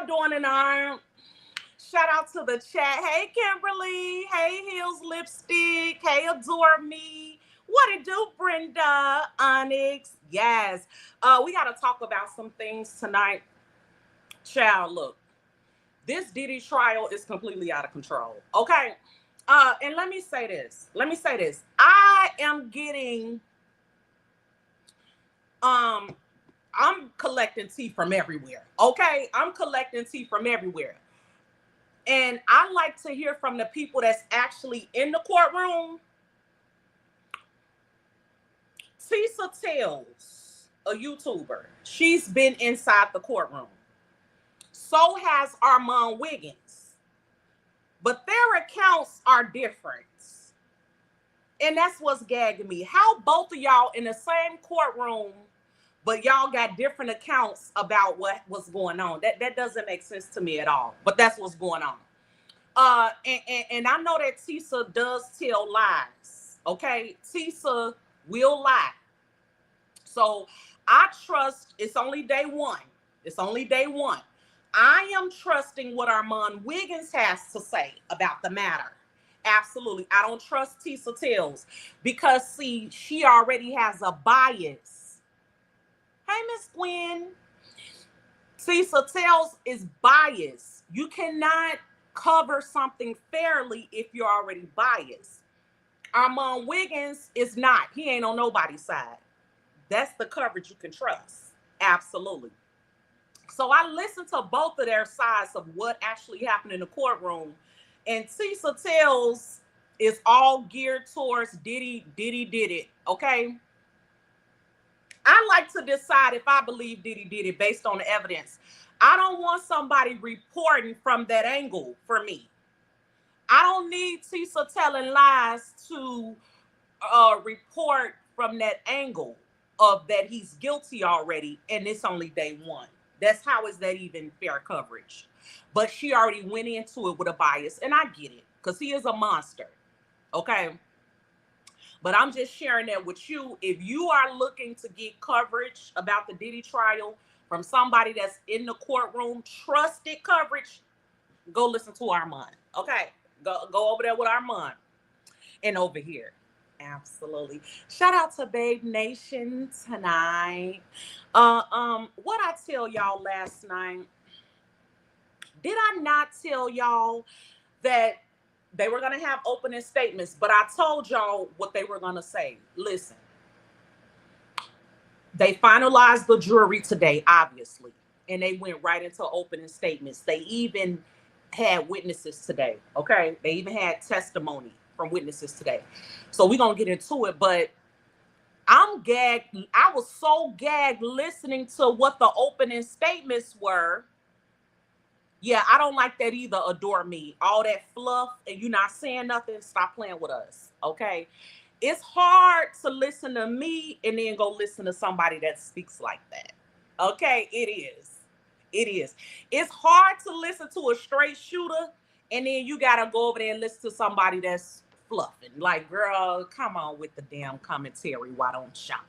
y'all doing tonight? Shout out to the chat. Hey, Kimberly. Hey, Heels Lipstick. Hey, Adore Me. What it do, Brenda? Onyx. Yes. We got to talk about some things tonight. Child, look. This Diddy trial is completely out of control. Okay. And let me say this. I am getting I'm collecting tea from everywhere. Okay. I'm collecting tea from everywhere. And I like to hear from the people that's actually in the courtroom. Tisa Tells, a YouTuber, she's been inside the courtroom. So has Armand Wiggins. But their accounts are different. And that's what's gagging me. How both of y'all in the same courtroom, but y'all got different accounts about what was going on. That doesn't make sense to me at all. But that's what's going on. And I know that Tisa does tell lies. Okay, Tisa will lie. So I trust. It's only day one. I am trusting what Armand Wiggins has to say about the matter. Absolutely. I don't trust Tisa Tells because, see, she already has a bias. Hey, Miss Gwen. Tisa Tells is biased. You cannot cover something fairly if you're already biased. Armand Wiggins is not. He ain't on nobody's side. That's the coverage you can trust. Absolutely. So I listened to both of their sides of what actually happened in the courtroom. And Tisa Tells is all geared towards Diddy did it. Okay. I like to decide if I believe Diddy did it based on the evidence. I don't want somebody reporting from that angle for me. I don't need Tisa telling lies to report from that angle of that he's guilty already and it's only day one. That's how is that even fair coverage? But she already went into it with a bias, and I get it because he is a monster. Okay. But I'm just sharing that with you. If you are looking to get coverage about the Diddy trial from somebody that's in the courtroom, trusted coverage, go listen to Armand. Okay. Go over there with Armand. And over here. Absolutely. Shout out to Babe Nation tonight. What I tell y'all last night, did I not tell y'all that they were going to have opening statements, but I told y'all what they were going to say. Listen, they finalized the jury today, obviously, and they went right into opening statements. They even had witnesses today, okay? They even had testimony from witnesses today. So we're going to get into it, but I'm gagged. I was so gagged listening to what the opening statements were. Yeah, I don't like that either, Adore Me. All that fluff and you not saying nothing, stop playing with us, okay? It's hard to listen to me and then go listen to somebody that speaks like that, okay? It is. It's hard to listen to a straight shooter and then you got to go over there and listen to somebody that's fluffing. Like, girl, come on with the damn commentary. Why don't y'all?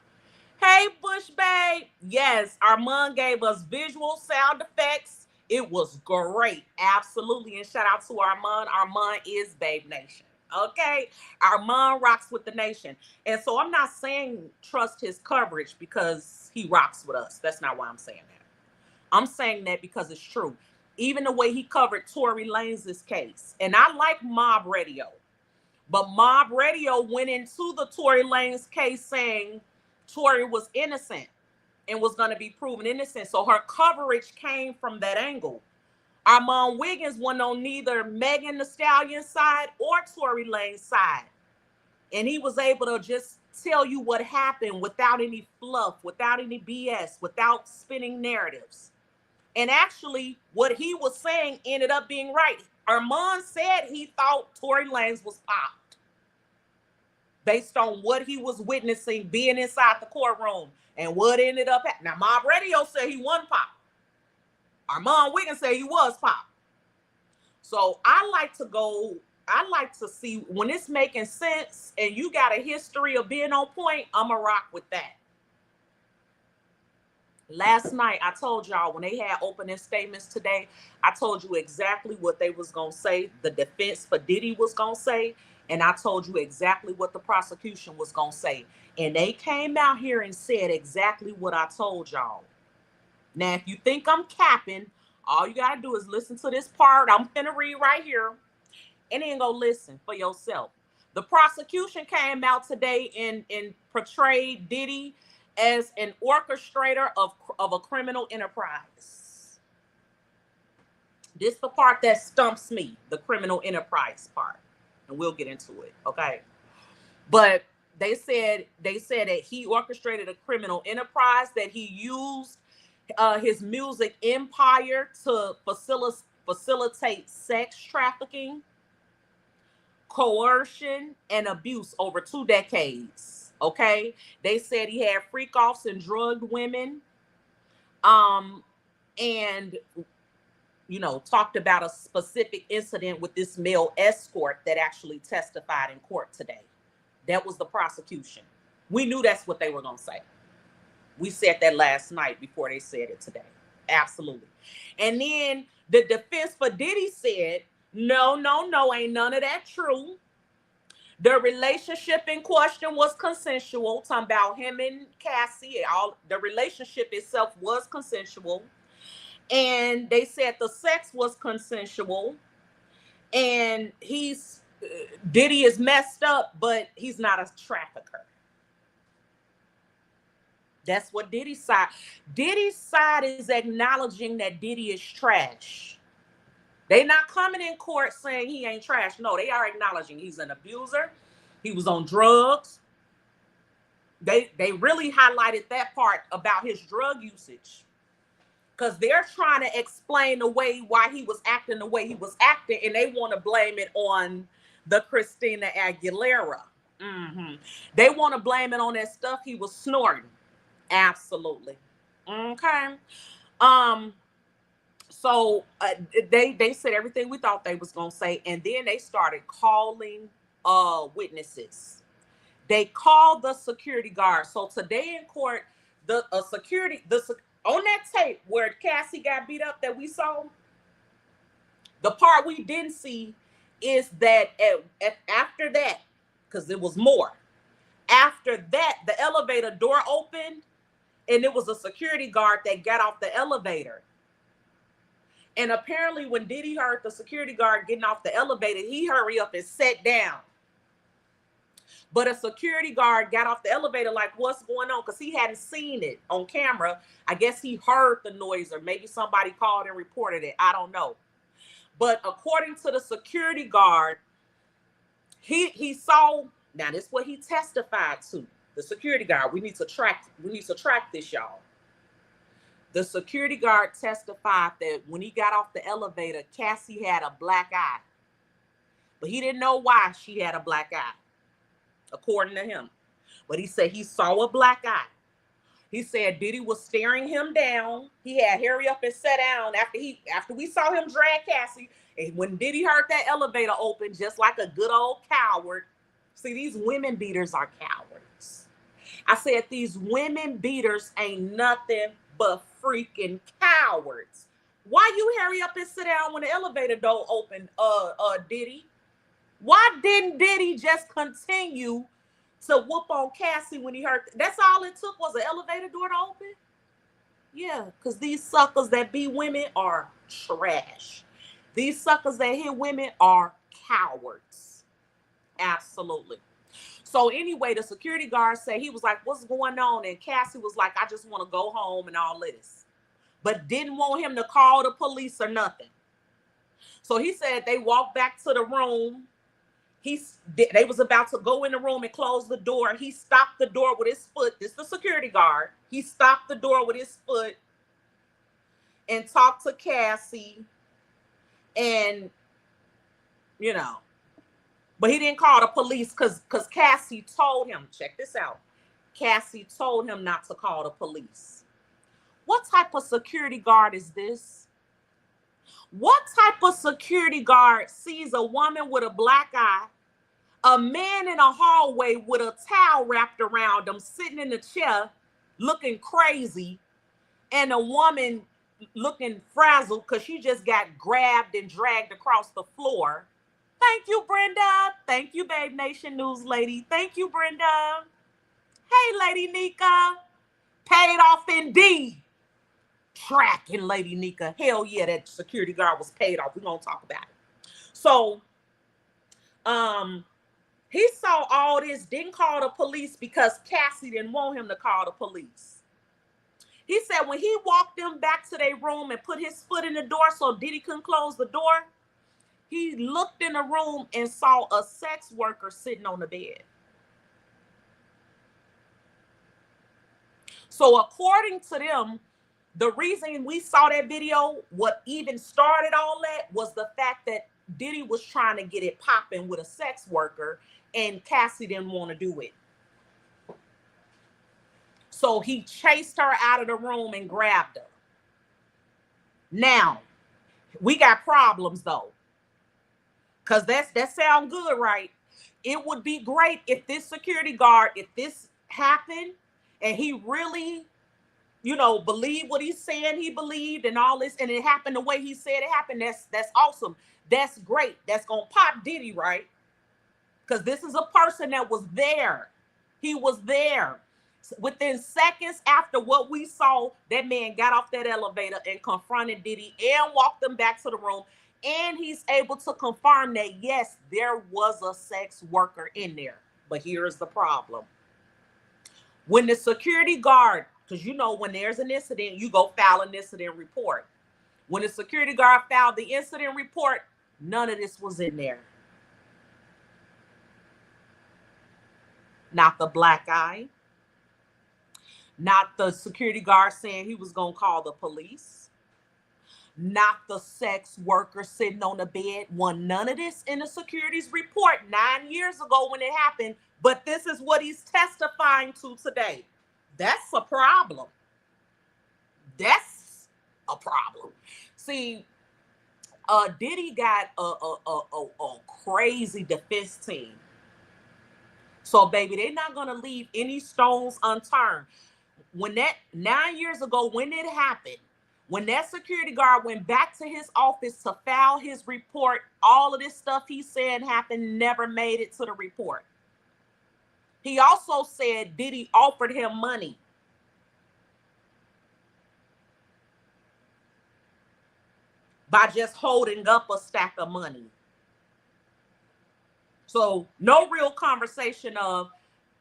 Hey, Bush Babe. Yes, Armand gave us visual sound effects. It was great. Absolutely. And shout out to Armand. Armand is Babe Nation. Okay. Armand rocks with the nation. And so I'm not saying trust his coverage because he rocks with us. That's not why I'm saying that. I'm saying that because it's true. Even the way he covered Tory Lanez's case. And I like Mob Radio. But Mob Radio went into the Tory Lanez case saying Tory was innocent and was going to be proven innocent. So her coverage came from that angle. Armand Wiggins wasn't on neither Megan Thee Stallion's side or Tory Lanez's side. And he was able to just tell you what happened without any fluff, without any BS, without spinning narratives. And actually, what he was saying ended up being right. Armand said he thought Tory Lanez was popped based on what he was witnessing being inside the courtroom and what ended up happening. Now, Mob Radio said he wasn't popped. Armand Wiggins said he was popped. So I like to see when it's making sense and you got a history of being on point, I'm going to rock with that. Last night, I told y'all when they had opening statements today, I told you exactly what they was going to say, the defense for Diddy was going to say, and I told you exactly what the prosecution was going to say. And they came out here and said exactly what I told y'all. Now, if you think I'm capping, all you got to do is listen to this part I'm finna read right here, and then go listen for yourself. The prosecution came out today and portrayed Diddy as an orchestrator of a criminal enterprise. This is the part that stumps me, the criminal enterprise part. And we'll get into it, okay? But they said that he orchestrated a criminal enterprise, that he used his music empire to facilitate sex trafficking, coercion, and abuse over 2 decades. Okay, they said he had freak offs and drugged women, and talked about a specific incident with this male escort that actually testified in court today. That was the prosecution. We knew that's what they were going to say. We said that last night before they said it today. Absolutely. And then the defense for Diddy said, no, ain't none of that true. The relationship in question was consensual. Talking about him and Cassie, the relationship itself was consensual. And they said the sex was consensual. And Diddy is messed up, but he's not a trafficker. That's what Diddy's side. Diddy's side is acknowledging that Diddy is trash. They not coming in court saying he ain't trash. No, they are acknowledging he's an abuser. He was on drugs. They really highlighted that part about his drug usage, because they're trying to explain the way why he was acting the way he was acting, and they want to blame it on the Christina Aguilera. They want to blame it on that stuff he was snorting. Absolutely. Okay. So they said everything we thought they was gonna say, and then they started calling witnesses. They called the security guard. So today in court, on that tape where Cassie got beat up that we saw, the part we didn't see is that after that, because it was more. After that, the elevator door opened, and it was a security guard that got off the elevator. And apparently when Diddy heard the security guard getting off the elevator, he hurried up and sat down. But a security guard got off the elevator like, what's going on? Because he hadn't seen it on camera. I guess he heard the noise, or maybe somebody called and reported it. I don't know. But according to the security guard, he saw, now this is what he testified to. The security guard, we need to track this, y'all. The security guard testified that when he got off the elevator, Cassie had a black eye. But he didn't know why she had a black eye, according to him. But he said he saw a black eye. He said Diddy was staring him down. He had hurry up and sat down after we saw him drag Cassie. And when Diddy heard that elevator open, just like a good old coward. See, these women beaters are cowards. I said these women beaters ain't nothing but freaking cowards. Why you hurry up and sit down when the elevator door opened, Diddy? Why didn't Diddy just continue to whoop on Cassie when he heard? That's all it took, was an elevator door to open? Yeah, because these suckers that beat women are trash. These suckers that hit women are cowards. Absolutely. So anyway, the security guard said, he was like, what's going on? And Cassie was like, I just want to go home and all this. But didn't want him to call the police or nothing. So he said they walked back to the room. They was about to go in the room and close the door. He stopped the door with his foot. This is the security guard. He stopped the door with his foot and talked to Cassie. And, but he didn't call the police because Cassie told him, check this out. Cassie told him not to call the police. What type of security guard is this? What type of security guard sees a woman with a black eye, a man in a hallway with a towel wrapped around him, sitting in a chair, looking crazy, and a woman looking frazzled because she just got grabbed and dragged across the floor. Thank you, Brenda. Thank you, Babe Nation News Lady. Thank you, Brenda. Hey, Lady Nika. Paid off indeed. Tracking Lady Nika. Hell yeah, that security guard was paid off. We're going to talk about it. So, he saw all this, didn't call the police because Cassie didn't want him to call the police. He said when he walked them back to their room and put his foot in the door so Diddy couldn't close the door, he looked in the room and saw a sex worker sitting on the bed. So according to them, the reason we saw that video, what even started all that, was the fact that Diddy was trying to get it popping with a sex worker and Cassie didn't want to do it. So he chased her out of the room and grabbed her. Now, we got problems though. Because that sounds good, right? It would be great if this security guard, if this happened and he really, believed what he's saying he believed and all this, and it happened the way he said it happened, that's awesome. That's great. That's going to pop Diddy, right? Because this is a person that was there. He was there. Within seconds after what we saw, that man got off that elevator and confronted Diddy and walked them back to the room. And he's able to confirm that, yes, there was a sex worker in there. But here's the problem. When the security guard, because when there's an incident, you go file an incident report. When the security guard filed the incident report, none of this was in there. Not the black eye. Not the security guard saying he was going to call the police. Not the sex worker sitting on the bed. None of this in the security's report 9 years ago when it happened. But this is what he's testifying to today. That's a problem. That's a problem. See, Diddy got a crazy defense team. So, baby, they're not going to leave any stones unturned. When that 9 years ago, when it happened, when that security guard went back to his office to file his report, all of this stuff he said happened never made it to the report. He also said Diddy offered him money. By just holding up a stack of money. So no real conversation of,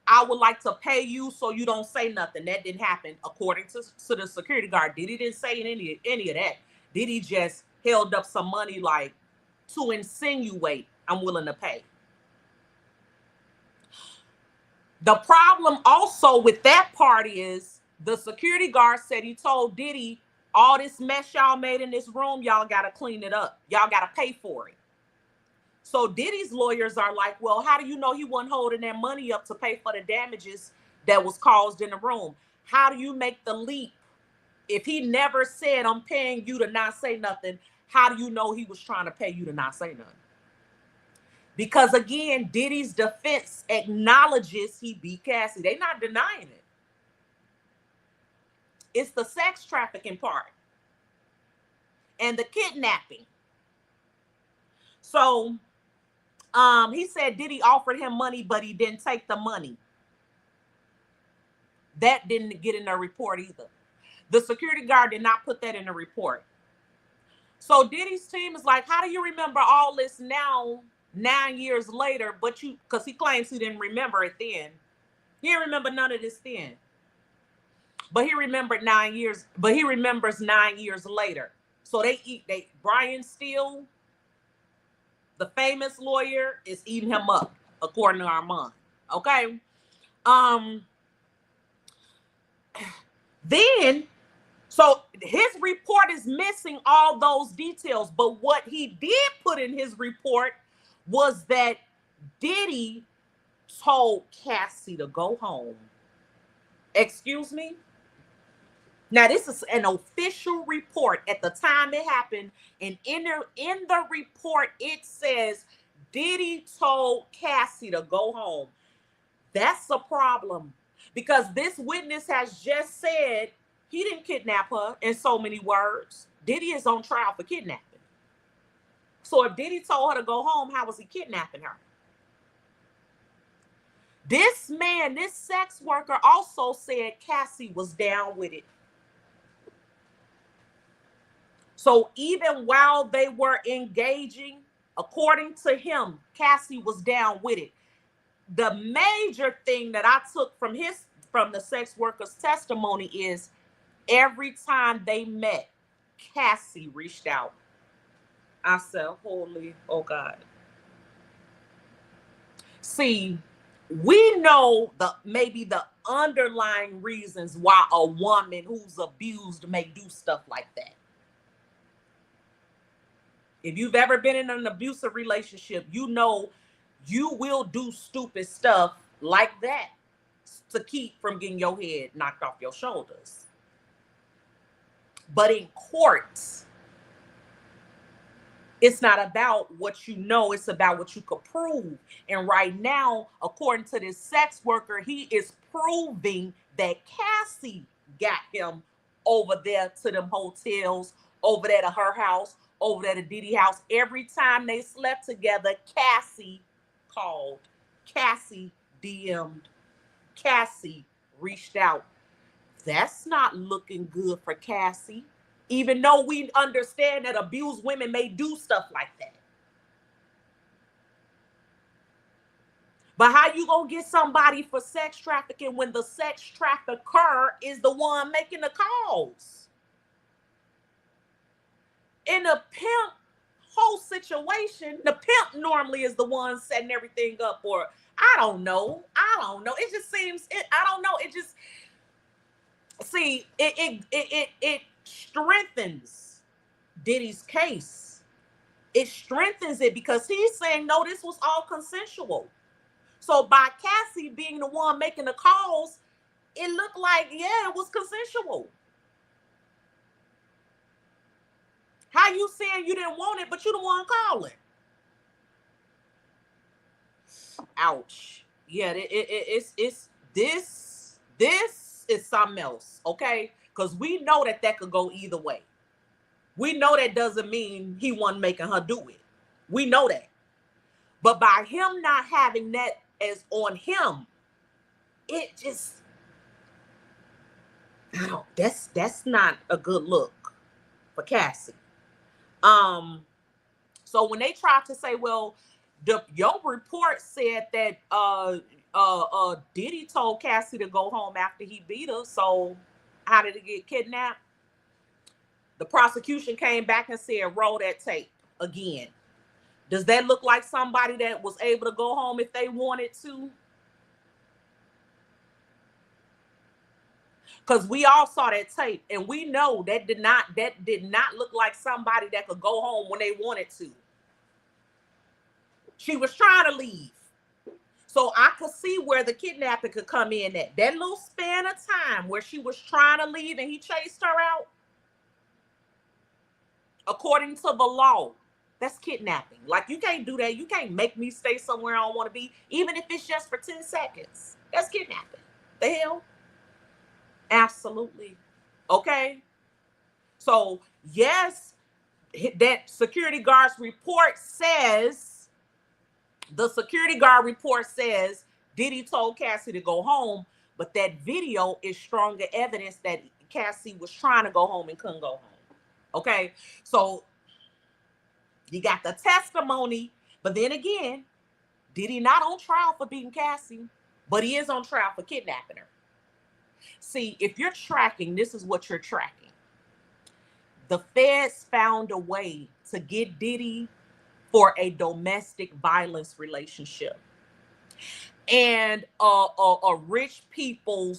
I would like to pay you so you don't say nothing. That didn't happen according to the security guard. Diddy didn't say any of that. Diddy just held up some money like to insinuate I'm willing to pay. The problem also with that part is the security guard said he told Diddy, all this mess y'all made in this room, y'all got to clean it up. Y'all got to pay for it. So Diddy's lawyers are like, well, how do you know he wasn't holding that money up to pay for the damages that was caused in the room? How do you make the leap? If he never said, I'm paying you to not say nothing, how do you know he was trying to pay you to not say nothing? Because again, Diddy's defense acknowledges he beat Cassie. They're not denying it. It's the sex trafficking part and the kidnapping. So he said Diddy offered him money, but he didn't take the money. That didn't get in the report either. The security guard did not put that in the report. So Diddy's team is like, how do you remember all this now, 9 years later, because he claims he didn't remember it then. He didn't remember none of this then. But he remembered 9 years, but he remembers 9 years later. So Brian Steele, the famous lawyer, is eating him up, according to Armand. Okay. Then, so his report is missing all those details, but what he did put in his report was that Diddy told Cassie to go home. Excuse me? Now, this is an official report at the time it happened, and in the report, it says Diddy told Cassie to go home. That's a problem, because this witness has just said He didn't kidnap her in so many words. Diddy is on trial for kidnapping. So if Diddy told her to go home, how was he kidnapping her? This man, this sex worker, also said Cassie was down with it. So even while they were engaging, according to him, Cassie was down with it. The major thing that I took from the sex worker's testimony is every time they met, Cassie reached out. I said, holy, oh God. See, we know maybe the underlying reasons why a woman who's abused may do stuff like that. If you've ever been in an abusive relationship, you know you will do stupid stuff like that to keep from getting your head knocked off your shoulders. But in courts, it's not about what you know, it's about what you could prove. And right now, according to this sex worker, he is proving that Cassie got him over there to them hotels, over there to her house, over there to Diddy house. Every time they slept together, Cassie called, Cassie DM'd, Cassie reached out. That's not looking good for Cassie. Even though we understand that abused women may do stuff like that. But how you gonna get somebody for sex trafficking when the sex trafficker is the one making the calls? In a pimp whole situation, the pimp normally is the one setting everything up, or I don't know. It just seems, I don't know. It just, see, it strengthens Diddy's case. It strengthens it because he's saying, no, this was all consensual. So by Cassie being the one making the calls, it looked like, yeah, it was consensual. How you saying you didn't want it, but you the one calling? Ouch. Yeah, it's this is something else, okay? Because we know that could go either way. We know that doesn't mean he wasn't making her do it. We know that. But by him not having that as on him, it just, oh, that's not a good look for Cassie. So when they tried to say, well, your report said that Diddy told Cassie to go home after he beat her, so how did he get kidnapped? The prosecution came back and said, roll that tape again. Does that look like somebody that was able to go home if they wanted to? Because we all saw that tape, and we know that did not look like somebody that could go home when they wanted to. She was trying to leave. So I could see where the kidnapping could come in at. That little span of time where she was trying to leave and he chased her out. According to the law, that's kidnapping. Like, you can't do that. You can't make me stay somewhere I don't want to be, even if it's just for 10 seconds. That's kidnapping. The hell? Absolutely. Okay. So, yes, that security guard's report says, the security guard report says Diddy told Cassie to go home, but that video is stronger evidence that Cassie was trying to go home and couldn't go home. Okay. So, you got the testimony, but then again, Diddy not on trial for beating Cassie, but he is on trial for kidnapping her. See, if you're tracking, this is what you're tracking. The feds found a way to get Diddy for a domestic violence relationship. And rich people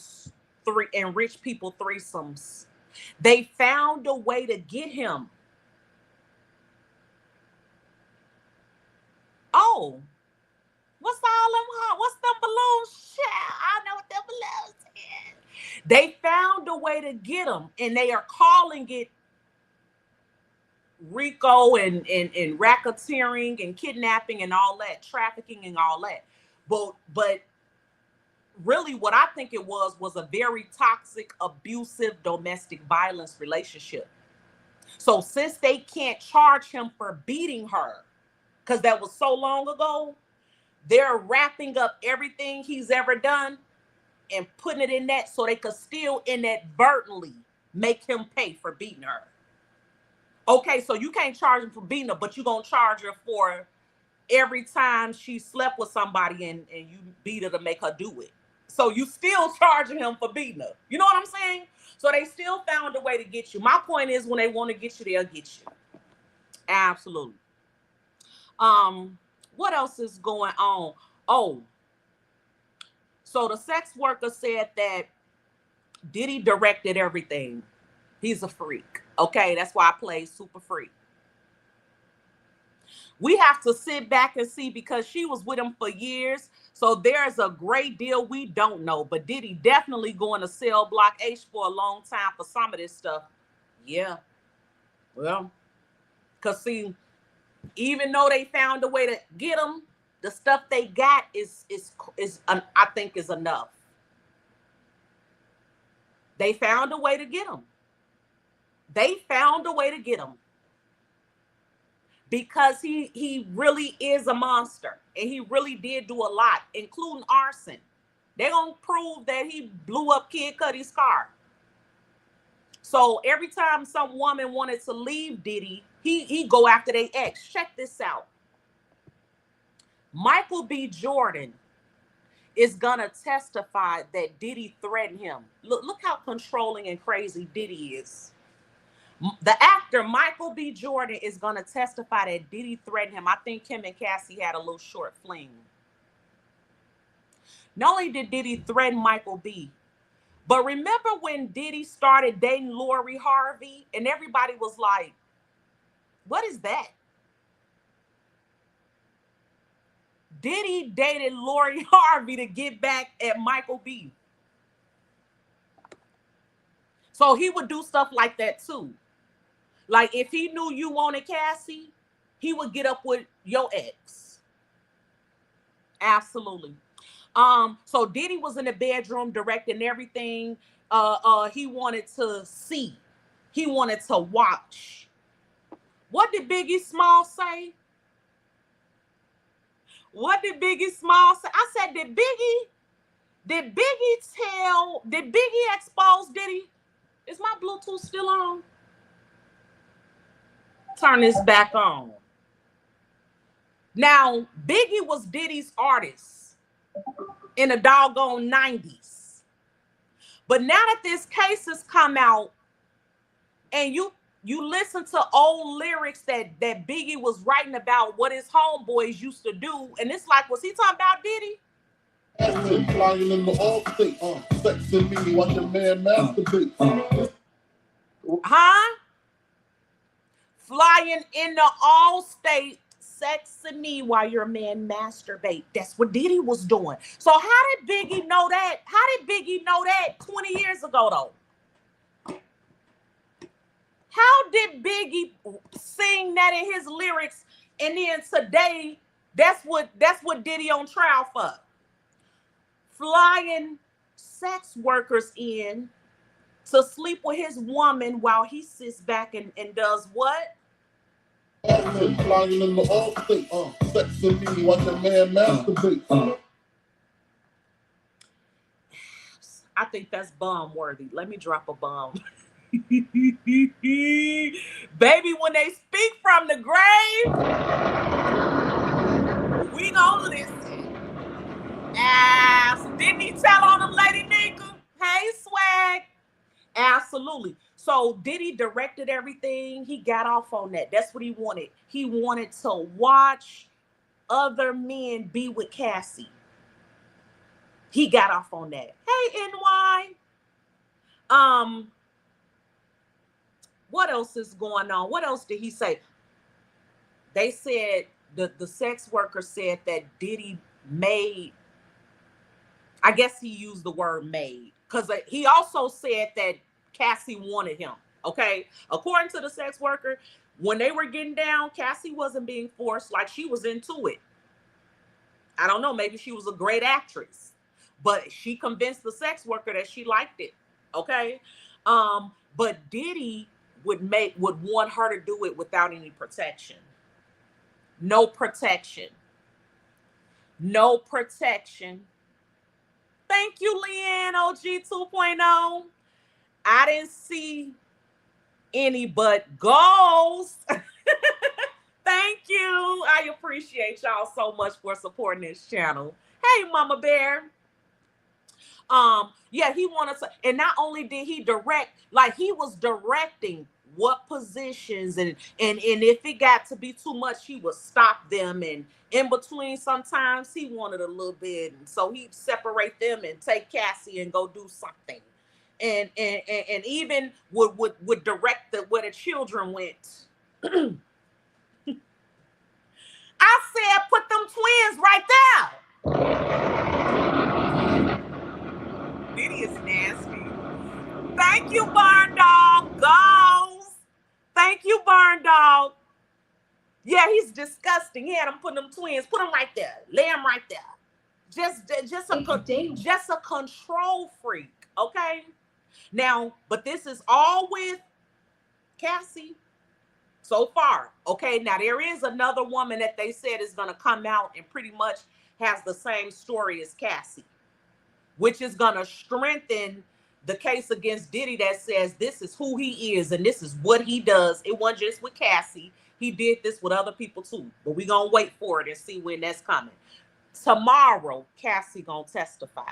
threesomes. They found a way to get him. Oh, what's them balloons? I know what them balloons is. They found a way to get him, and they are calling it RICO and racketeering and kidnapping and all that, trafficking and all that. But really what I think it was a very toxic, abusive domestic violence relationship. So since they can't charge him for beating her, because that was so long ago, they're wrapping up everything he's ever done and putting it in that so they could still inadvertently make him pay for beating her. Okay, so you can't charge him for beating her, but you're going to charge her for every time she slept with somebody and you beat her to make her do it. So you still charging him for beating her. You know what I'm saying? So they still found a way to get you. My point is, when they want to get you, they'll get you. Absolutely. What else is going on? Oh, so the sex worker said that Diddy directed everything. He's a freak. Okay, that's why I play Super Freak. We have to sit back and see, because she was with him for years. So there's a great deal we don't know. But Diddy definitely going to sell Block H for a long time for some of this stuff. Yeah. Well, because see, even though they found a way to get him, the stuff they got is I think is enough. They found a way to get him. They found a way to get him. Because he really is a monster, and he really did do a lot, including arson. They're gonna prove that he blew up Kid Cudi's car. So every time some woman wanted to leave Diddy, he go after their ex. Check this out. Michael B. Jordan is gonna testify that Diddy threatened him. Look how controlling and crazy Diddy is. The actor Michael B. Jordan is going to testify that Diddy threatened him. I think him and Cassie had a little short fling. Not only did Diddy threaten Michael B., but remember when Diddy started dating Lori Harvey and everybody was like, what is that? Diddy dated Lori Harvey to get back at Michael B. So he would do stuff like that too. Like if he knew you wanted Cassie, he would get up with your ex. Absolutely. So Diddy was in the bedroom directing everything. He wanted to see. He wanted to watch. What did Biggie Small say? What did Biggie Small say? I said, did Biggie expose Diddy? Is my Bluetooth still on? Turn this back on. Now, Biggie was Diddy's artist in the doggone 90s. But now that this case has come out and you listen to old lyrics that Biggie was writing about what his homeboys used to do, and it's like, was he talking about Diddy? Flying in the Allstate, sexing me, watch a man masturbate. Huh? Flying in the Allstate, sexing me while your man masturbate. That's what Diddy was doing. So how did Biggie know that? How did Biggie know that 20 years ago, though? How did Biggie sing that in his lyrics, and then today, that's what Diddy on trial for? Flying sex workers in to sleep with his woman while he sits back and does what? Flying in the Allstate, sexing me, watch a man masturbate. I think that's bomb worthy. Let me drop a bomb. Baby, when they speak from the grave, we gonna listen. Didn't he tell on them, Lady Nika? Hey, swag. Absolutely. So Diddy directed everything. He got off on that. That's what he wanted. He wanted to watch other men be with Cassie. He got off on that. Hey, NY. What else is going on? What else did he say? They said the sex worker said that Diddy made, I guess he used the word made, because he also said that Cassie wanted him. Okay. According to the sex worker, when they were getting down, Cassie wasn't being forced, like she was into it. I don't know. Maybe she was a great actress. but she convinced the sex worker that she liked it. Okay. But Diddy would want her to do it without any protection. No protection. No protection. Thank you, Leanne, OG 2.0. I didn't see any but goals. Thank you. I appreciate y'all so much for supporting this channel. Hey, Mama Bear. Yeah, he wanted to, and not only did he direct, like he was directing what positions and if it got to be too much, he would stop them, and in between sometimes he wanted a little bit, and so he'd separate them and take Cassie and go do something. And even would direct where the children went. I said, put them twins right there. Diddy is nasty. Thank you, Burn Dog. Goals. Thank you, Burn Dog. Yeah, he's disgusting. He had him put them twins. Put them right there. Lay them right there. Just a control freak. Okay. Now, but this is all with Cassie so far. Okay. Now there is another woman that they said is going to come out and pretty much has the same story as Cassie, which is going to strengthen the case against Diddy that says this is who he is and this is what he does. It wasn't just with Cassie. He did this with other people too. But we're going to wait for it and see when that's coming. Tomorrow, Cassie going to testify.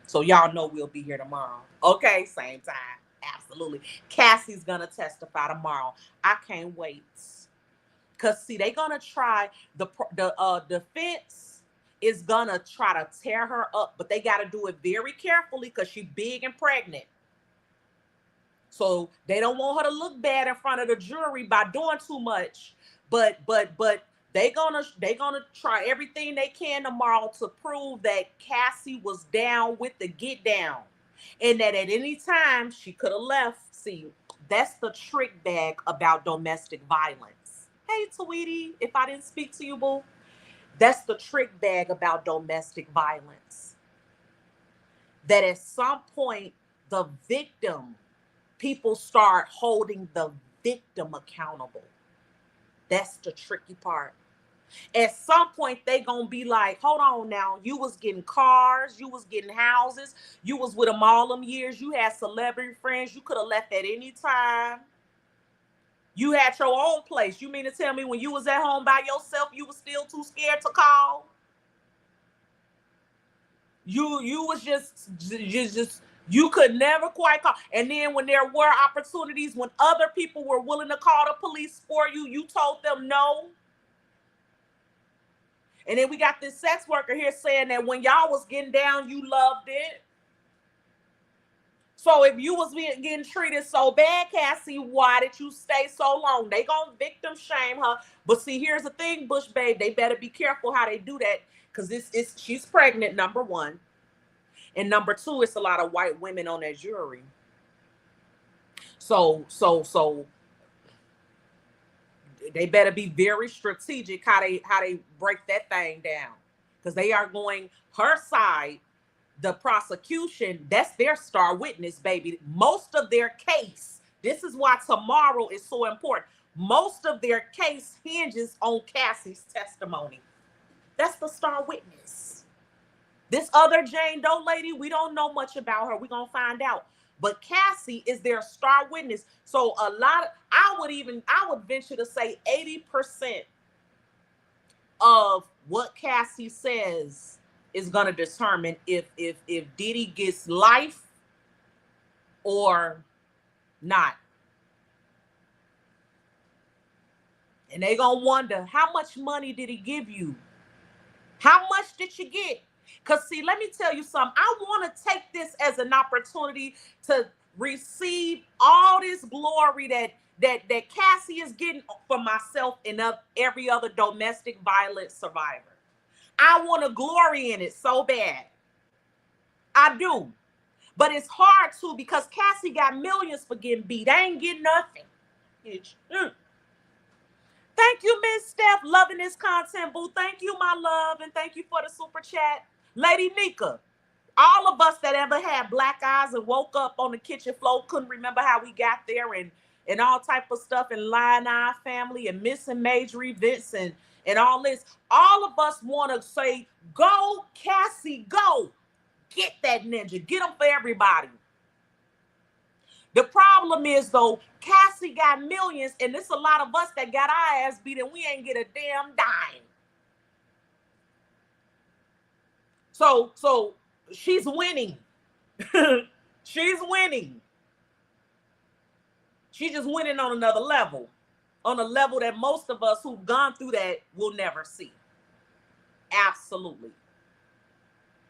So y'all know we'll be here tomorrow. Okay, same time. Absolutely. Cassie's going to testify tomorrow. I can't wait. Because, see, they're going to try, the defense is going to try to tear her up. But they got to do it very carefully because she's big and pregnant. So they don't want her to look bad in front of the jury by doing too much. But they're gonna try everything they can tomorrow to prove that Cassie was down with the get down. And that at any time she could have left. See, that's the trick bag about domestic violence. Hey, Tweety, if I didn't speak to you, boo. That's the trick bag about domestic violence. That at some point, the victim, people start holding the victim accountable. That's the tricky part. At some point, they gonna be like, hold on now, you was getting cars, you was getting houses, you was with them all them years, you had celebrity friends, you could have left at any time. You had your own place. You mean to tell me when you was at home by yourself, you was still too scared to call? You was just you could never quite call. And then when there were opportunities, when other people were willing to call the police for you, you told them no. And then we got this sex worker here saying that when y'all was getting down, you loved it. So if you was getting treated so bad, Cassie, why did you stay so long? They gonna victim shame her. But see, here's the thing, Bush babe, they better be careful how they do that, because she's pregnant, number one. And number two, it's a lot of white women on that jury. So they better be very strategic how they break that thing down, because they are going her side. The prosecution, that's their star witness, baby. Most of their case, this is why tomorrow is so important. Most of their case hinges on Cassie's testimony. That's the star witness. This other Jane Doe lady, we don't know much about her. We're gonna find out. But Cassie is their star witness. So I would venture to say 80% of what Cassie says is going to determine if Diddy gets life or not. And they going to wonder, how much money did he give you? How much did you get? Because, see, let me tell you something. I want to take this as an opportunity to receive all this glory that Cassie is getting for myself and every other domestic violence survivor. I want to glory in it so bad. I do. But it's hard to, because Cassie got millions for getting beat. I ain't getting nothing. Thank you, Miss Steph. Loving this content, boo. Thank you, my love. And thank you for the super chat. Lady Nika, All of us that ever had black eyes and woke up on the kitchen floor couldn't remember how we got there, and all type of stuff, and Lion Eye family and missing major events and all this. All of us want to say, go, Cassie, go. Get that ninja. Get them for everybody. The problem is, though, Cassie got millions, and there's a lot of us that got our ass beat, and we ain't get a damn dime. So she's winning. She's winning. She's just winning on another level, on a level that most of us who've gone through that will never see. Absolutely.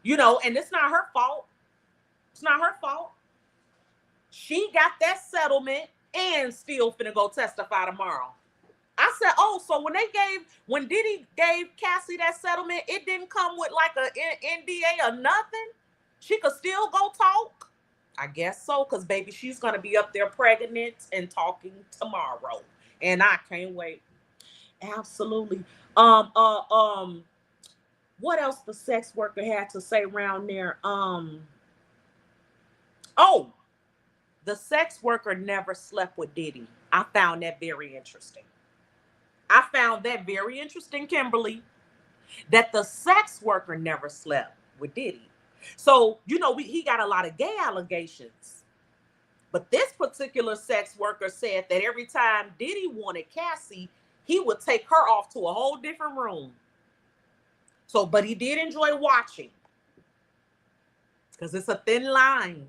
You know, and it's not her fault. It's not her fault. She got that settlement and still finna go testify tomorrow. I said, oh, so when Diddy gave Cassie that settlement, it didn't come with like a NDA or nothing? She could still go talk? I guess so, because baby, she's gonna be up there pregnant and talking tomorrow. And I can't wait. Absolutely. What else the sex worker had to say around there? Oh, the sex worker never slept with Diddy. I found that very interesting. Kimberly, that the sex worker never slept with Diddy. So, you know, he got a lot of gay allegations. But this particular sex worker said that every time Diddy wanted Cassie, he would take her off to a whole different room. So, but he did enjoy watching. Because it's a thin line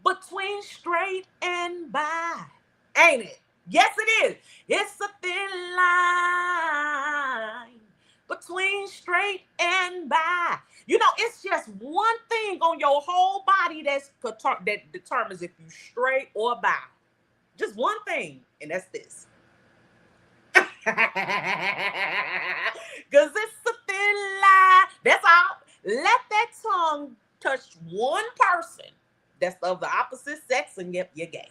between straight and bi. Ain't it? Yes, it is. It's a thin line between straight and bi. You know, it's just one thing on your whole body that determines if you straight or bi. Just one thing, and that's this. Because it's a thin line. That's all. Let that tongue touch one person that's of the opposite sex, and yep, you're gay.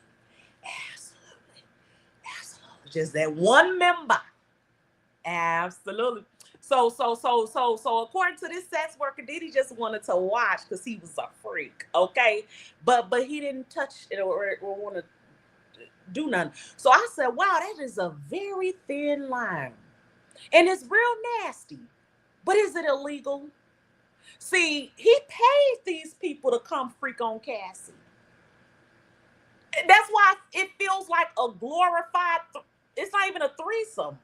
Absolutely. Just that one member. Absolutely. So according to this sex worker, Diddy just wanted to watch because he was a freak, okay? But he didn't touch it or want to do nothing. So I said, wow, that is a very thin line. And it's real nasty. But is it illegal? See, he paid these people to come freak on Cassie. That's why it feels like a glorified, it's not even a threesome.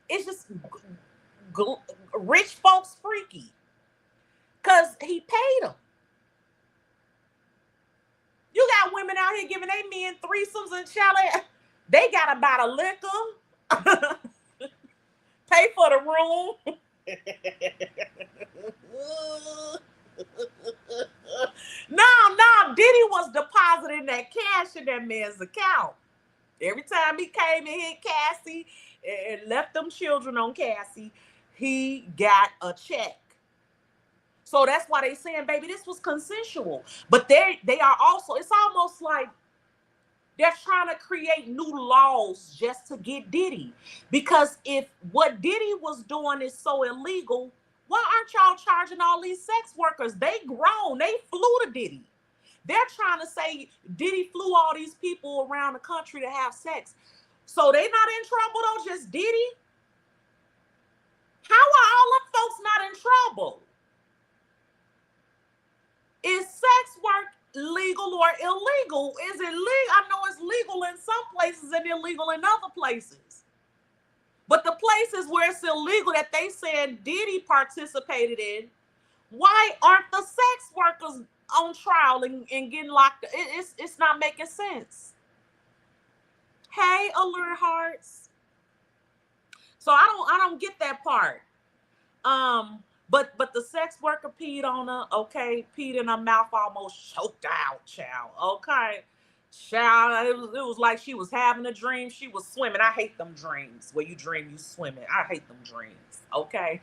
It's just rich folks freaky. Because he paid them. You got women out here giving their men threesomes and chalet. They got to buy the liquor. Pay for the room. No, Diddy was depositing that cash in that man's account. Every time he came and hit Cassie and left them children on Cassie, he got a check. So that's why they saying, baby, this was consensual. But they are also, it's almost like they're trying to create new laws just to get Diddy. Because if what Diddy was doing is so illegal, why aren't y'all charging all these sex workers? They grown. They flew to Diddy. They're trying to say Diddy flew all these people around the country to have sex. So they not in trouble though, just Diddy? How are all the folks not in trouble? Is sex work legal or illegal? Is it legal? I know it's legal in some places and illegal in other places. But the places where it's illegal that they said Diddy participated in, why aren't the sex workers on trial and getting locked? It's not making sense. Hey, alert hearts. So I don't get that part. But the sex worker peed on her, okay, peed in her mouth, almost choked out, child, okay. Child, it was like she was having a dream. She was swimming. I hate them dreams where you dream you swimming. I hate them dreams, okay.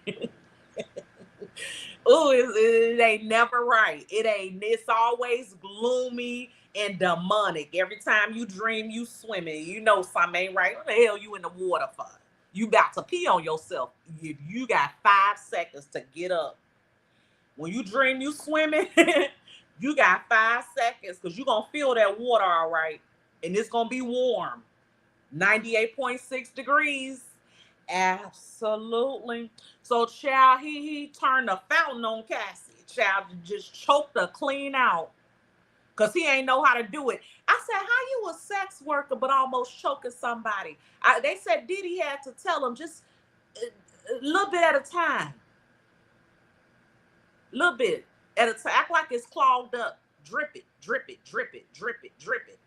Ooh, it ain't never right. It's always gloomy and demonic. Every time you dream you swimming, you know something ain't right. What the hell you in the water for? You about to pee on yourself. You got 5 seconds to get up When you dream you swimming, you got 5 seconds because you're going to feel that water all right. And it's going to be warm. 98.6 degrees. Absolutely. So, child, he turned the fountain on Cassie. Child just choked her clean out because he ain't know how to do it. I said, how you a sex worker but almost choking somebody? They said Diddy had to tell him just a little bit at a time. A little bit at a time. Act like it's clogged up. Drip it, drip it, drip it, drip it, drip it.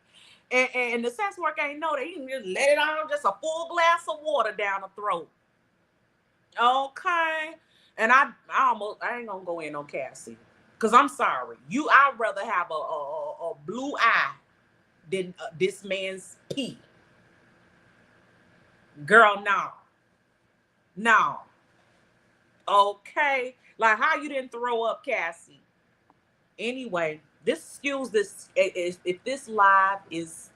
And the sex worker ain't know that he can just let it on, just a full glass of water down the throat. Okay. And I ain't gonna go in on Cassie. Cause I'm sorry. I'd rather have a blue eye than this man's pee. Girl, no. No. Okay. Like how you didn't throw up, Cassie. Anyway, excuse this if this live is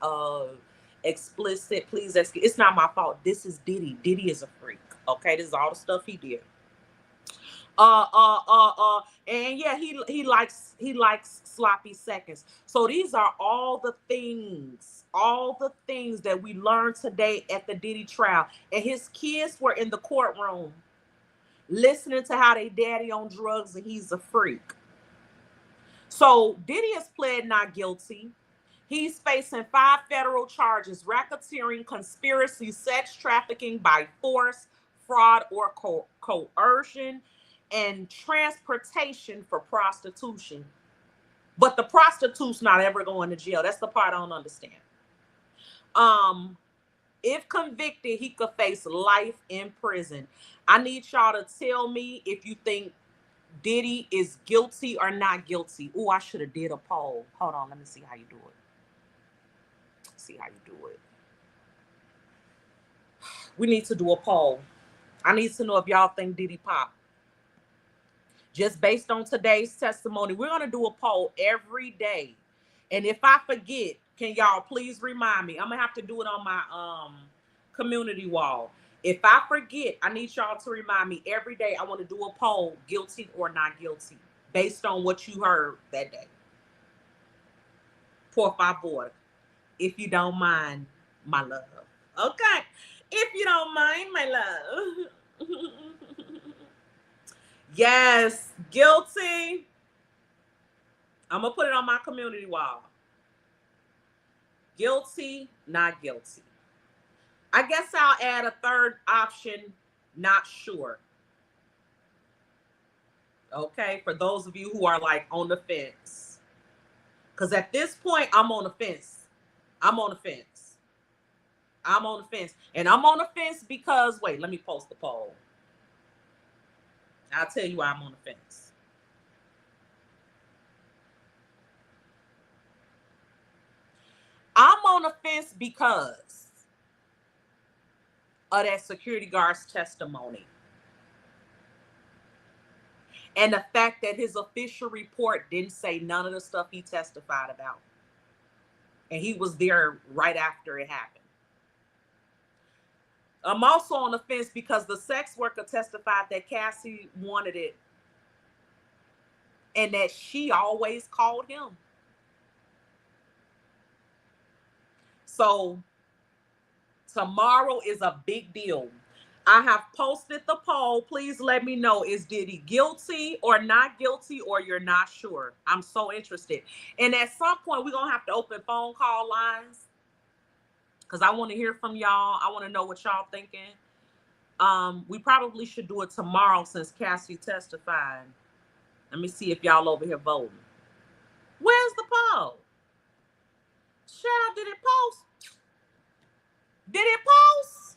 explicit, please excuse. It's not my fault. This is Diddy. Diddy is a freak. Okay, this is all the stuff he did. And yeah, he likes sloppy seconds. So these are all the things that we learned today at the Diddy trial. And his kids were in the courtroom listening to how they daddy on drugs and he's a freak. So Diddy has pled not guilty. He's facing 5 federal charges: racketeering, conspiracy, sex trafficking by force, fraud or coercion, and transportation for prostitution. But the prostitute's not ever going to jail. That's the part I don't understand. If convicted, he could face life in prison. I need y'all to tell me if you think Diddy is guilty or not guilty. Oh, I should have did a poll. Hold on, let me see how you do it. We need to do a poll. I need to know if y'all think Diddy pop. Just based on today's testimony, we're gonna do a poll every day. And if I forget, can y'all please remind me? I'm gonna have to do it on my community wall. If I forget, I need y'all to remind me every day. I want to do a poll, guilty or not guilty, based on what you heard that day. Por favor, if you don't mind, my love. Okay, if you don't mind, my love. Yes, guilty. I'm gonna put it on my community wall. Guilty, not guilty. I guess I'll add a third option, not sure. Okay, for those of you who are like on the fence. Because at this point, I'm on the fence. I'm on the fence. I'm on the fence. And I'm on the fence because, wait, let me post the poll. I'll tell you why I'm on the fence. I'm on the fence because of that security guard's testimony. And the fact that his official report didn't say none of the stuff he testified about. And he was there right after it happened. I'm also on the fence because the sex worker testified that Cassie wanted it and that she always called him. So tomorrow is a big deal. I have posted the poll. Please let me know, is Diddy guilty or not guilty, or you're not sure? I'm so interested. And at some point, we're going to have to open phone call lines because I want to hear from y'all. I want to know what y'all thinking. We probably should do it tomorrow since Cassie testified. Let me see if y'all over here voting. Where's the poll? Child, did it post? Did it post?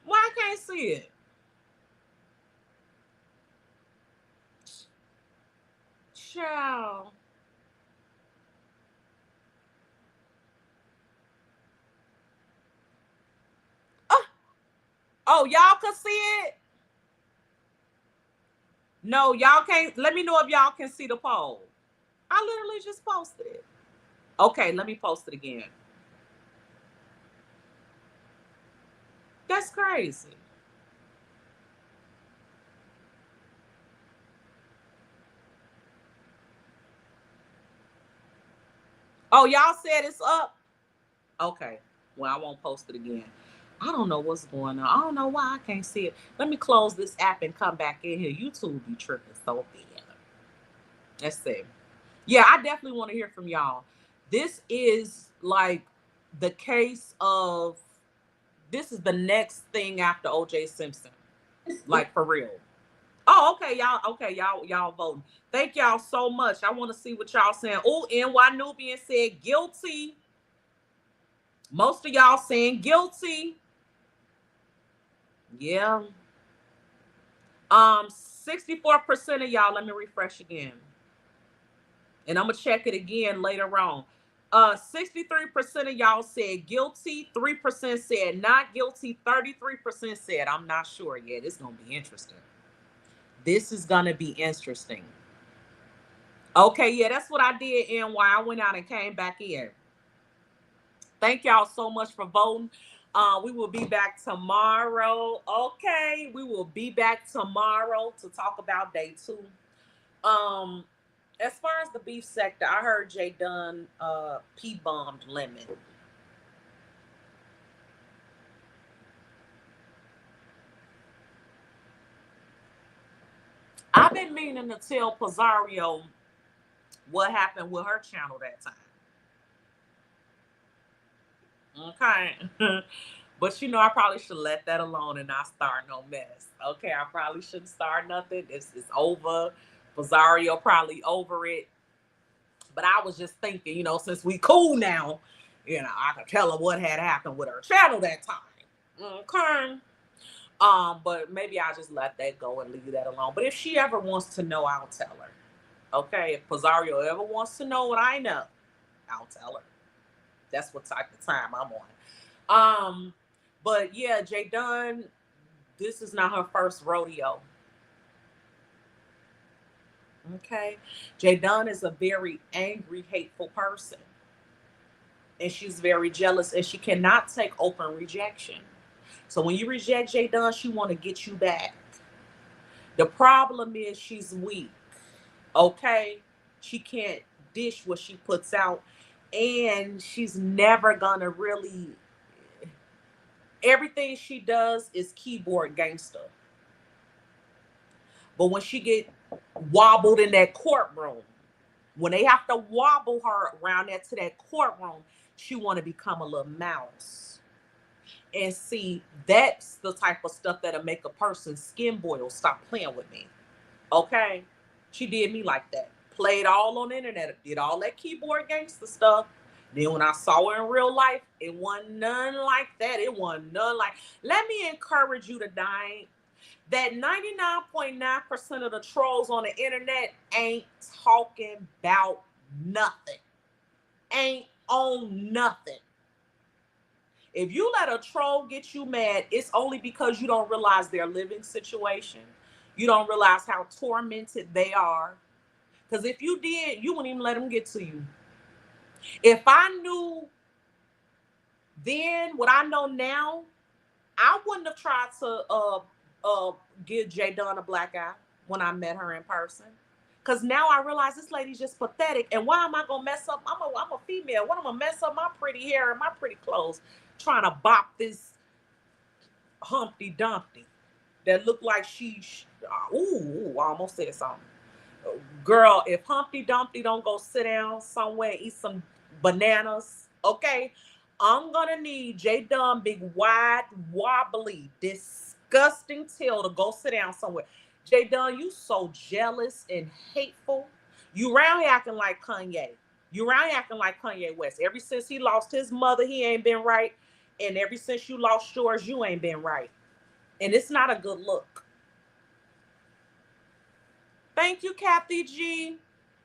Why I can't see it? Child. Oh, y'all can see it? No, y'all can't. Let me know if y'all can see the poll. I literally just posted it. Okay, let me post it again. That's crazy. Oh, y'all said it's up? Okay. Well, I won't post it again. I don't know what's going on. I don't know why I can't see it. Let me close this app and come back in here. YouTube be tripping so bad. Let's see. Yeah, I definitely want to hear from y'all. This is like the case of this is the next thing after OJ Simpson. Like for real. Oh, okay, y'all. Okay, y'all voting. Thank y'all so much. I want to see what y'all saying. Oh, NY Nubian said guilty. Most of y'all saying guilty. Yeah. 64% of y'all, let me refresh again. And I'm gonna check it again later on. 63% of y'all said guilty, 3% said not guilty, 33% said I'm not sure yet. It's gonna be interesting. This is gonna be interesting. Okay, yeah, that's what I did, NY. I went out and came back in. Thank y'all so much for voting. We will be back tomorrow. Okay, we will be back tomorrow to talk about day 2. As far as the beef sector, I heard Jay Dunn P-bombed Lemon. I've been meaning to tell Pizzario what happened with her channel that time. Okay. But you know, I probably should let that alone and not start no mess. Okay, I probably shouldn't start nothing. It's over. Pizzario probably over it. But I was just thinking, you know, since we cool now, you know, I could tell her what had happened with her channel that time. Okay. But maybe I'll just let that go and leave that alone. But if she ever wants to know, I'll tell her. Okay. If Pizzario ever wants to know what I know, I'll tell her. That's what type of time I'm on. But yeah, Jay Dunn, this is not her first rodeo. Okay. Jay Dunn is a very angry, hateful person. And she's very jealous and she cannot take open rejection. So when you reject Jay Dunn, she want to get you back. The problem is she's weak. Okay? She can't dish what she puts out. And she's never gonna really everything she does is keyboard gangster. But when she get wobbled in that courtroom, when they have to wobble her around that to that courtroom, she want to become a little mouse. And see, that's the type of stuff that'll make a person's skin boil. Stop playing with me. Okay? She did me like that. Played all on the internet, did all that keyboard gangster stuff. Then when I saw her in real life, it wasn't none like that. It wasn't none like. Let me encourage you tonight that 99.9% of the trolls on the internet ain't talking about nothing. Ain't on nothing. If you let a troll get you mad, it's only because you don't realize their living situation. You don't realize how tormented they are. Because if you did, you wouldn't even let them get to you. If I knew then what I know now, I wouldn't have tried to give Jay Dunn a black eye when I met her in person. Because now I realize this lady's just pathetic. And why am I going to mess up? I'm a female. What am I going to mess up my pretty hair and my pretty clothes trying to bop this Humpty Dumpty that looked like I almost said something. Girl, if Humpty Dumpty don't go sit down somewhere and eat some bananas, okay, I'm gonna need Jay Dunn big wide wobbly disgusting tail to go sit down somewhere. Jay Dunn, you so jealous and hateful. You around here acting like Kanye. You around here acting like Kanye West. Ever since he lost his mother, he ain't been right. And ever since you lost yours, you ain't been right. And it's not a good look. Thank you, Kathy G.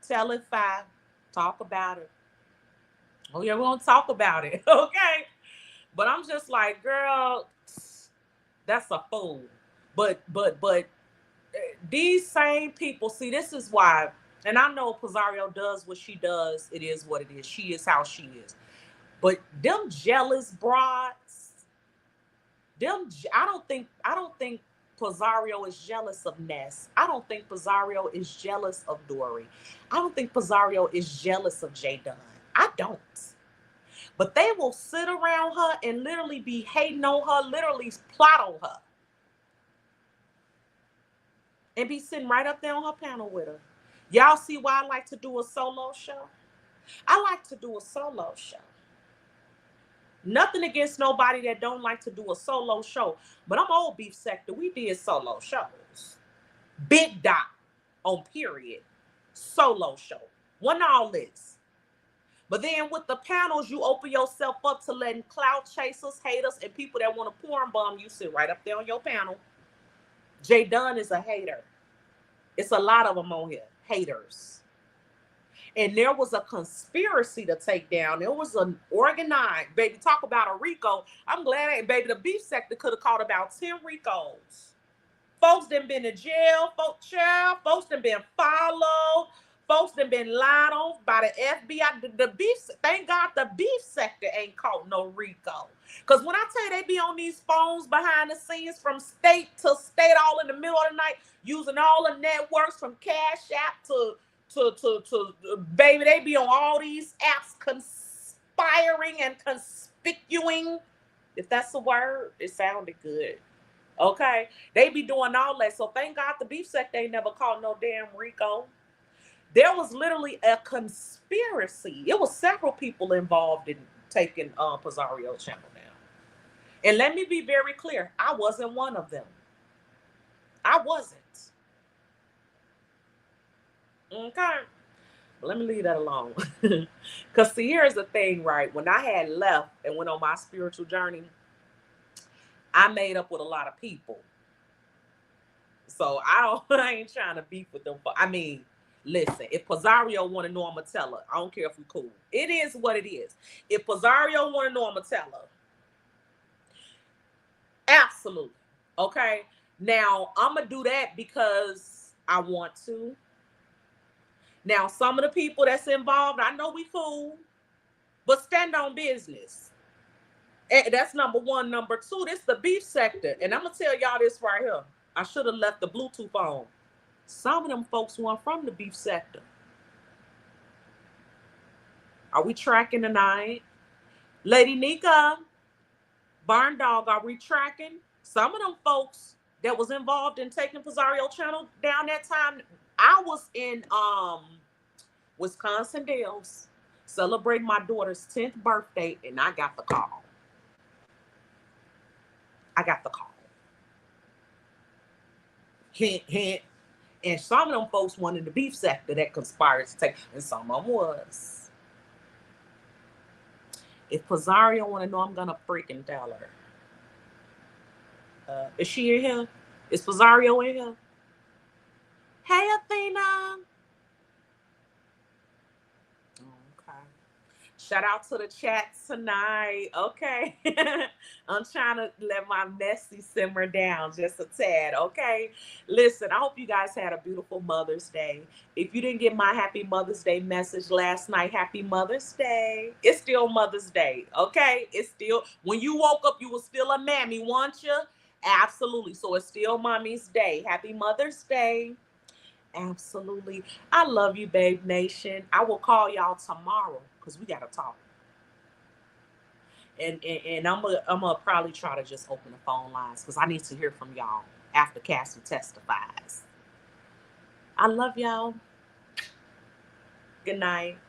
Tell it 5. Talk about it. Oh, yeah, we're going to talk about it. Okay. But I'm just like, girl, that's a fool. But these same people, see, this is why, and I know Pizzario does what she does. It is what it is. She is how she is. But them jealous broads, I don't think Pizzario is jealous of Ness. I don't think Pizzario is jealous of Dory. I don't think Pizzario is jealous of Jay Dunn. I don't. But they will sit around her and literally be hating on her, literally plot on her. And be sitting right up there on her panel with her. Y'all see why I like to do a solo show? I like to do a solo show. Nothing against nobody that don't like to do a solo show. But I'm old beef sector. We did solo shows. Big dot on period. Solo show. Wasn't all this. But then with the panels, you open yourself up to letting clout chasers, haters, and people that want to porn bomb you sit right up there on your panel. Jay Dunn is a hater. It's a lot of them on here. Haters. And there was a conspiracy to take down. There was an organized, baby, talk about a RICO. I'm glad, baby, the beef sector could have caught about 10 RICOs. Folks done been in jail, folks done been followed, folks done been lied on by the FBI. The beef, thank God the beef sector ain't caught no RICO. Because when I tell you they be on these phones behind the scenes from state to state all in the middle of the night, using all the networks from Cash App to baby, they be on all these apps conspiring and conspicuing. If that's a word, it sounded good. Okay, they be doing all that. So thank God the beef sector ain't never caught no damn RICO. There was literally a conspiracy. It was several people involved in taking Pizarro channel down. And let me be very clear, I wasn't one of them. I wasn't. Okay. Let me leave that alone. Because see, here's the thing, right? When I had left and went on my spiritual journey, I made up with a lot of people. So I ain't trying to beef with them. I mean, listen, if Pizarro want to know, I'ma tell her. I don't care if we cool. It is what it is. If Pizarro want to know, I'ma tell her. Absolutely. Okay. Now, I'm going to do that because I want to. Now, some of the people that's involved, I know we cool, but stand on business. And that's number one. Number two, this is the beef sector. And I'm going to tell y'all this right here. I should have left the Bluetooth on. Some of them folks weren't from the beef sector. Are we tracking tonight? Lady Nika, Barn Dog, are we tracking? Some of them folks that was involved in taking Pizarro channel down that time, I was in Wisconsin Dells celebrating my daughter's 10th birthday, and I got the call. Hint, hint. And some of them folks wanted the beef sector that conspired to take, and some of them was. If Pizarro want to know, I'm going to freaking tell her. Is she in here? Is Pizarro in here? Hey, Athena. Okay. Shout out to the chat tonight. Okay. I'm trying to let my messy simmer down just a tad. Okay. Listen, I hope you guys had a beautiful Mother's Day. If you didn't get my happy Mother's Day message last night, happy Mother's Day. It's still Mother's Day. Okay. It's still, when you woke up, you were still a mammy, weren't you? Absolutely. So it's still Mommy's Day. Happy Mother's Day. Absolutely. I love you, Babe Nation. I will call y'all tomorrow because we got to talk. And I'm gonna probably try to just open the phone lines because I need to hear from y'all after Cassie testifies. I love y'all. Good night.